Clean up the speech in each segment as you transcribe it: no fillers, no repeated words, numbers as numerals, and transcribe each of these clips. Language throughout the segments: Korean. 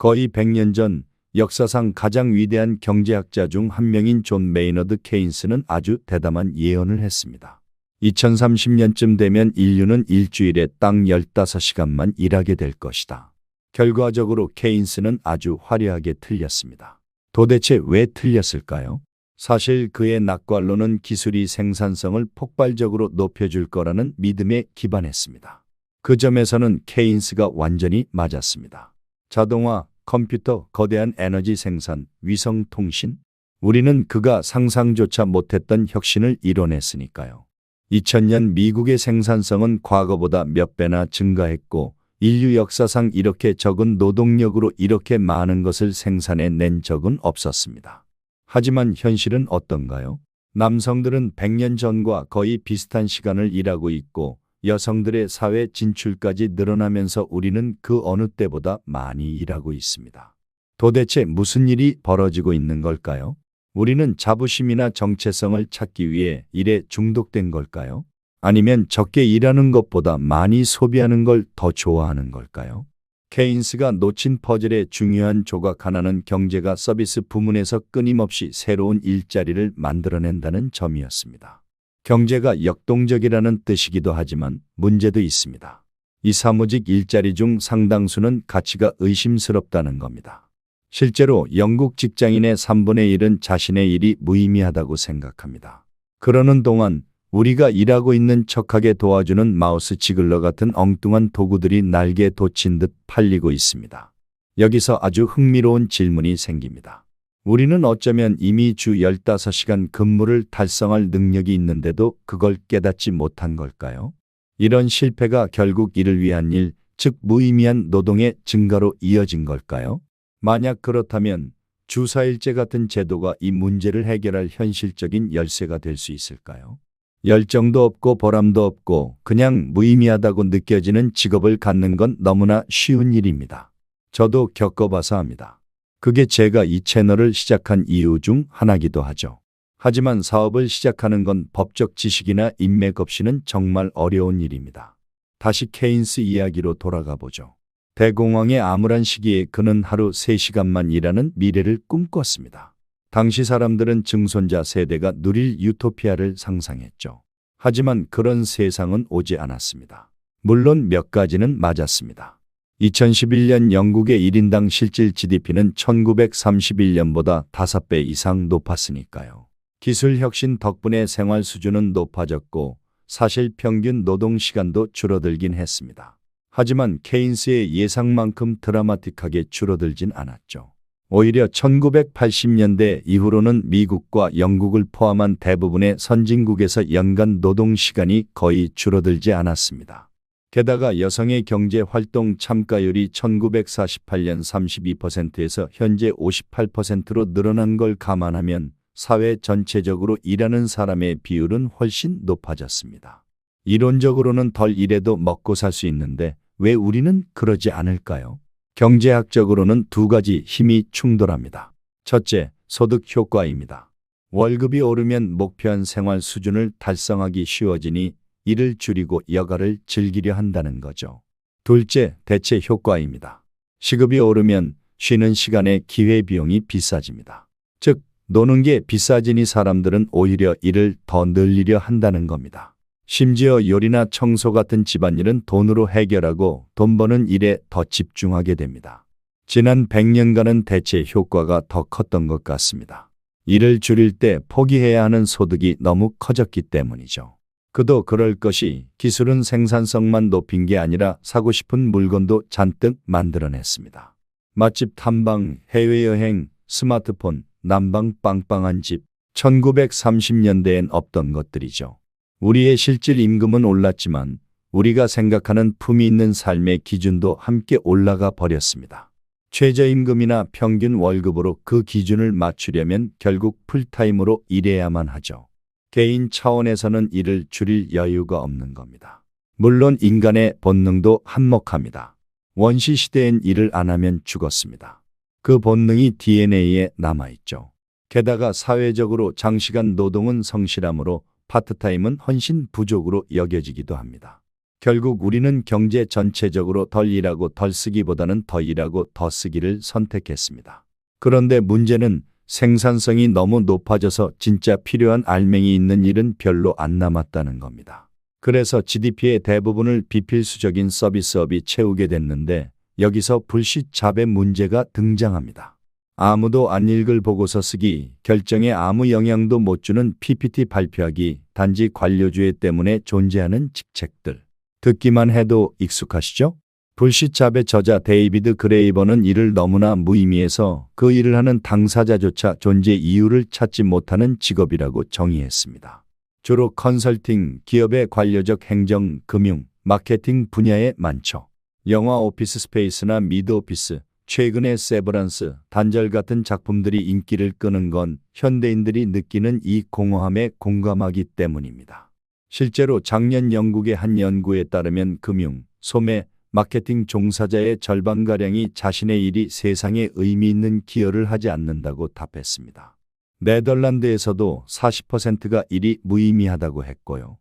거의 100년 전 역사상 가장 위대한 경제학자 중 한 명인 존 메이너드 케인스는 아주 대담한 예언을 했습니다. 2030년쯤 되면 인류는 일주일에 딱 15시간만 일하게 될 것이다. 결과적으로 케인스는 아주 화려하게 틀렸습니다. 도대체 왜 틀렸을까요? 사실 그의 낙관론은 기술이 생산성을 폭발적으로 높여줄 거라는 믿음에 기반했습니다. 그 점에서는 케인스가 완전히 맞았습니다. 자동화, 컴퓨터, 거대한 에너지 생산, 위성 통신. 우리는 그가 상상조차 못했던 혁신을 이뤄냈으니까요. 2000년 미국의 생산성은 과거보다 몇 배나 증가했고 인류 역사상 이렇게 적은 노동력으로 이렇게 많은 것을 생산해낸 적은 없었습니다. 하지만 현실은 어떤가요? 남성들은 100년 전과 거의 비슷한 시간을 일하고 있고 여성들의 사회 진출까지 늘어나면서 우리는 그 어느 때보다 많이 일하고 있습니다. 도대체 무슨 일이 벌어지고 있는 걸까요? 우리는 자부심이나 정체성을 찾기 위해 일에 중독된 걸까요? 아니면 적게 일하는 것보다 많이 소비하는 걸 더 좋아하는 걸까요? 케인스가 놓친 퍼즐의 중요한 조각 하나는 경제가 서비스 부문에서 끊임없이 새로운 일자리를 만들어낸다는 점이었습니다. 경제가 역동적이라는 뜻이기도 하지만 문제도 있습니다. 이 사무직 일자리 중 상당수는 가치가 의심스럽다는 겁니다. 실제로 영국 직장인의 3분의 1은 자신의 일이 무의미하다고 생각합니다. 그러는 동안 우리가 일하고 있는 척하게 도와주는 마우스 지글러 같은 엉뚱한 도구들이 날개 돋친 듯 팔리고 있습니다. 여기서 아주 흥미로운 질문이 생깁니다. 우리는 어쩌면 이미 주 15시간 근무를 달성할 능력이 있는데도 그걸 깨닫지 못한 걸까요? 이런 실패가 결국 이를 위한 일, 즉 무의미한 노동의 증가로 이어진 걸까요? 만약 그렇다면 주 4일제 같은 제도가 이 문제를 해결할 현실적인 열쇠가 될 수 있을까요? 열정도 없고 보람도 없고 그냥 무의미하다고 느껴지는 직업을 갖는 건 너무나 쉬운 일입니다. 저도 겪어봐서 합니다. 그게 제가 이 채널을 시작한 이유 중 하나기도 하죠. 하지만 사업을 시작하는 건 법적 지식이나 인맥 없이는 정말 어려운 일입니다. 다시 케인스 이야기로 돌아가 보죠. 대공황의 암울한 시기에 그는 하루 3시간만 일하는 미래를 꿈꿨습니다. 당시 사람들은 증손자 세대가 누릴 유토피아를 상상했죠. 하지만 그런 세상은 오지 않았습니다. 물론 몇 가지는 맞았습니다. 2011년 영국의 1인당 실질 GDP는 1931년보다 5배 이상 높았으니까요. 기술 혁신 덕분에 생활 수준은 높아졌고 사실 평균 노동 시간도 줄어들긴 했습니다. 하지만 케인스의 예상만큼 드라마틱하게 줄어들진 않았죠. 오히려 1980년대 이후로는 미국과 영국을 포함한 대부분의 선진국에서 연간 노동 시간이 거의 줄어들지 않았습니다. 게다가 여성의 경제 활동 참가율이 1948년 32%에서 현재 58%로 늘어난 걸 감안하면 사회 전체적으로 일하는 사람의 비율은 훨씬 높아졌습니다. 이론적으로는 덜 일해도 먹고 살 수 있는데 왜 우리는 그러지 않을까요? 경제학적으로는 두 가지 힘이 충돌합니다. 첫째, 소득 효과입니다. 월급이 오르면 목표한 생활 수준을 달성하기 쉬워지니 일을 줄이고 여가를 즐기려 한다는 거죠. 둘째, 대체 효과입니다. 시급이 오르면 쉬는 시간의 기회비용이 비싸집니다. 즉, 노는 게 비싸지니 사람들은 오히려 일을 더 늘리려 한다는 겁니다. 심지어 요리나 청소 같은 집안일은 돈으로 해결하고 돈 버는 일에 더 집중하게 됩니다. 지난 100년간은 대체 효과가 더 컸던 것 같습니다. 일을 줄일 때 포기해야 하는 소득이 너무 커졌기 때문이죠. 그도 그럴 것이 기술은 생산성만 높인 게 아니라 사고 싶은 물건도 잔뜩 만들어냈습니다. 맛집 탐방, 해외여행, 스마트폰, 난방 빵빵한 집, 1930년대엔 없던 것들이죠. 우리의 실질 임금은 올랐지만 우리가 생각하는 품위 있는 삶의 기준도 함께 올라가 버렸습니다. 최저임금이나 평균 월급으로 그 기준을 맞추려면 결국 풀타임으로 일해야만 하죠. 개인 차원에서는 일을 줄일 여유가 없는 겁니다. 물론 인간의 본능도 한몫합니다. 원시시대엔 일을 안 하면 죽었습니다. 그 본능이 DNA에 남아있죠. 게다가 사회적으로 장시간 노동은 성실함으로 파트타임은 헌신 부족으로 여겨지기도 합니다. 결국 우리는 경제 전체적으로 덜 일하고 덜 쓰기보다는 더 일하고 더 쓰기를 선택했습니다. 그런데 문제는 생산성이 너무 높아져서 진짜 필요한 알맹이 있는 일은 별로 안 남았다는 겁니다. 그래서 GDP의 대부분을 비필수적인 서비스업이 채우게 됐는데 여기서 불시 잡의 문제가 등장합니다. 아무도 안 읽을 보고서 쓰기, 결정에 아무 영향도 못 주는 PPT 발표하기, 단지 관료주의 때문에 존재하는 직책들. 듣기만 해도 익숙하시죠? 불시잡의 저자 데이비드 그레이버는 이를 너무나 무의미해서 그 일을 하는 당사자조차 존재 이유를 찾지 못하는 직업이라고 정의했습니다. 주로 컨설팅, 기업의 관료적 행정, 금융, 마케팅 분야에 많죠. 영화 오피스 스페이스나 미드 오피스, 최근의 세브란스, 단절 같은 작품들이 인기를 끄는 건 현대인들이 느끼는 이 공허함에 공감하기 때문입니다. 실제로 작년 영국의 한 연구에 따르면 금융, 소매, 마케팅 종사자의 절반가량이 자신의 일이 세상에 의미 있는 기여를 하지 않는다고 답했습니다. 네덜란드에서도 40%가 일이 무의미하다고 했고요.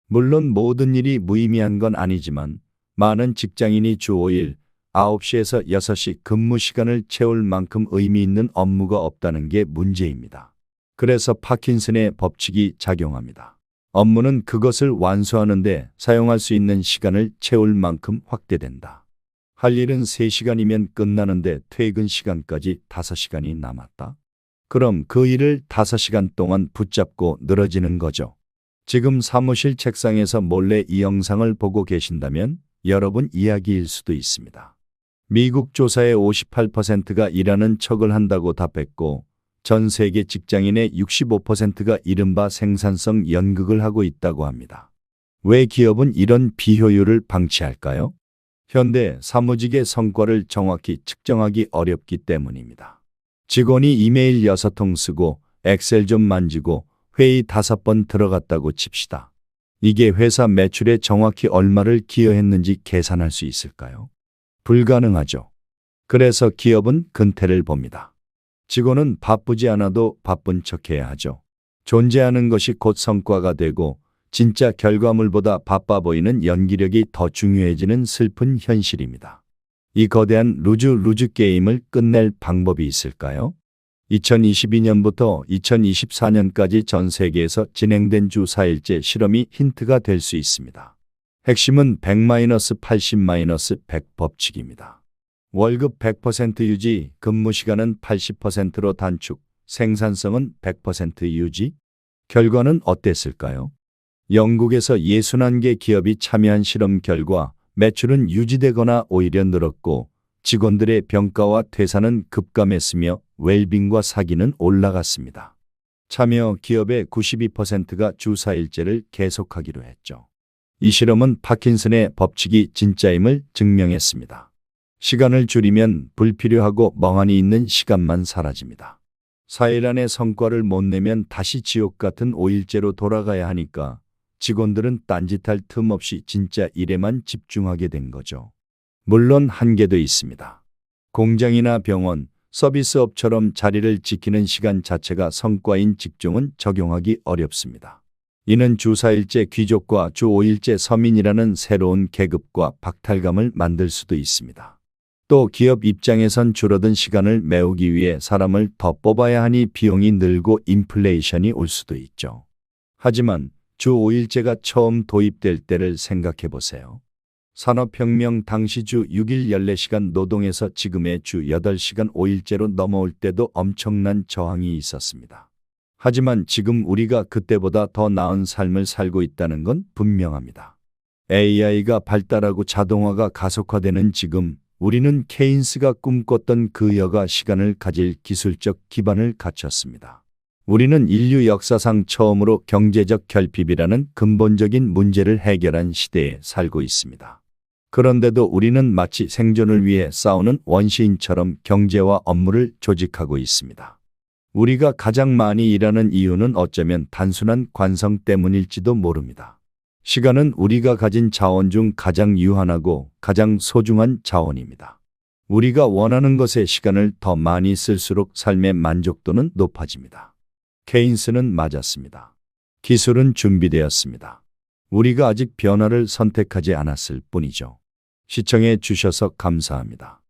물론 모든 일이 무의미한 건 아니지만 많은 직장인이 주 5일, 9시에서 6시 근무 시간을 채울 만큼 의미 있는 업무가 없다는 게 문제입니다. 그래서 파킨슨의 법칙이 작용합니다. 업무는 그것을 완수하는데 사용할 수 있는 시간을 채울 만큼 확대된다. 할 일은 3시간이면 끝나는데 퇴근 시간까지 5시간이 남았다. 그럼 그 일을 5시간 동안 붙잡고 늘어지는 거죠. 지금 사무실 책상에서 몰래 이 영상을 보고 계신다면 여러분 이야기일 수도 있습니다. 미국 조사의 58%가 일하는 척을 한다고 답했고 전 세계 직장인의 65%가 이른바 생산성 연극을 하고 있다고 합니다. 왜 기업은 이런 비효율을 방치할까요? 현대 사무직의 성과를 정확히 측정하기 어렵기 때문입니다. 직원이 이메일 6통 쓰고 엑셀 좀 만지고 회의 5번 들어갔다고 칩시다. 이게 회사 매출에 정확히 얼마를 기여했는지 계산할 수 있을까요? 불가능하죠. 그래서 기업은 근태를 봅니다. 직원은 바쁘지 않아도 바쁜 척해야 하죠. 존재하는 것이 곧 성과가 되고 진짜 결과물보다 바빠 보이는 연기력이 더 중요해지는 슬픈 현실입니다. 이 거대한 루즈 게임을 끝낼 방법이 있을까요? 2022년부터 2024년까지 전 세계에서 진행된 주 4일째 실험이 힌트가 될 수 있습니다. 핵심은 100-80-100 법칙입니다. 월급 100% 유지, 근무 시간은 80%로 단축, 생산성은 100% 유지? 결과는 어땠을까요? 영국에서 61개 기업이 참여한 실험 결과 매출은 유지되거나 오히려 늘었고 직원들의 병가와 퇴사는 급감했으며 웰빙과 사기는 올라갔습니다. 참여 기업의 92%가 주 4일제를 계속하기로 했죠. 이 실험은 파킨슨의 법칙이 진짜임을 증명했습니다. 시간을 줄이면 불필요하고 멍하니 있는 시간만 사라집니다. 4일 안에 성과를 못 내면 다시 지옥 같은 5일제로 돌아가야 하니까 직원들은 딴짓할 틈 없이 진짜 일에만 집중하게 된 거죠. 물론 한계도 있습니다. 공장이나 병원, 서비스업처럼 자리를 지키는 시간 자체가 성과인 직종은 적용하기 어렵습니다. 이는 주 4일제 귀족과 주 5일제 서민이라는 새로운 계급과 박탈감을 만들 수도 있습니다. 또 기업 입장에선 줄어든 시간을 메우기 위해 사람을 더 뽑아야 하니 비용이 늘고 인플레이션이 올 수도 있죠. 하지만 주 5일제가 처음 도입될 때를 생각해 보세요. 산업혁명 당시 주 6일 14시간 노동에서 지금의 주 8시간 5일제로 넘어올 때도 엄청난 저항이 있었습니다. 하지만 지금 우리가 그때보다 더 나은 삶을 살고 있다는 건 분명합니다. AI가 발달하고 자동화가 가속화되는 지금 우리는 케인스가 꿈꿨던 그 여가 시간을 가질 기술적 기반을 갖췄습니다. 우리는 인류 역사상 처음으로 경제적 결핍이라는 근본적인 문제를 해결한 시대에 살고 있습니다. 그런데도 우리는 마치 생존을 위해 싸우는 원시인처럼 경제와 업무를 조직하고 있습니다. 우리가 가장 많이 일하는 이유는 어쩌면 단순한 관성 때문일지도 모릅니다. 시간은 우리가 가진 자원 중 가장 유한하고 가장 소중한 자원입니다. 우리가 원하는 것에 시간을 더 많이 쓸수록 삶의 만족도는 높아집니다. 케인스는 맞았습니다. 기술은 준비되었습니다. 우리가 아직 변화를 선택하지 않았을 뿐이죠. 시청해 주셔서 감사합니다.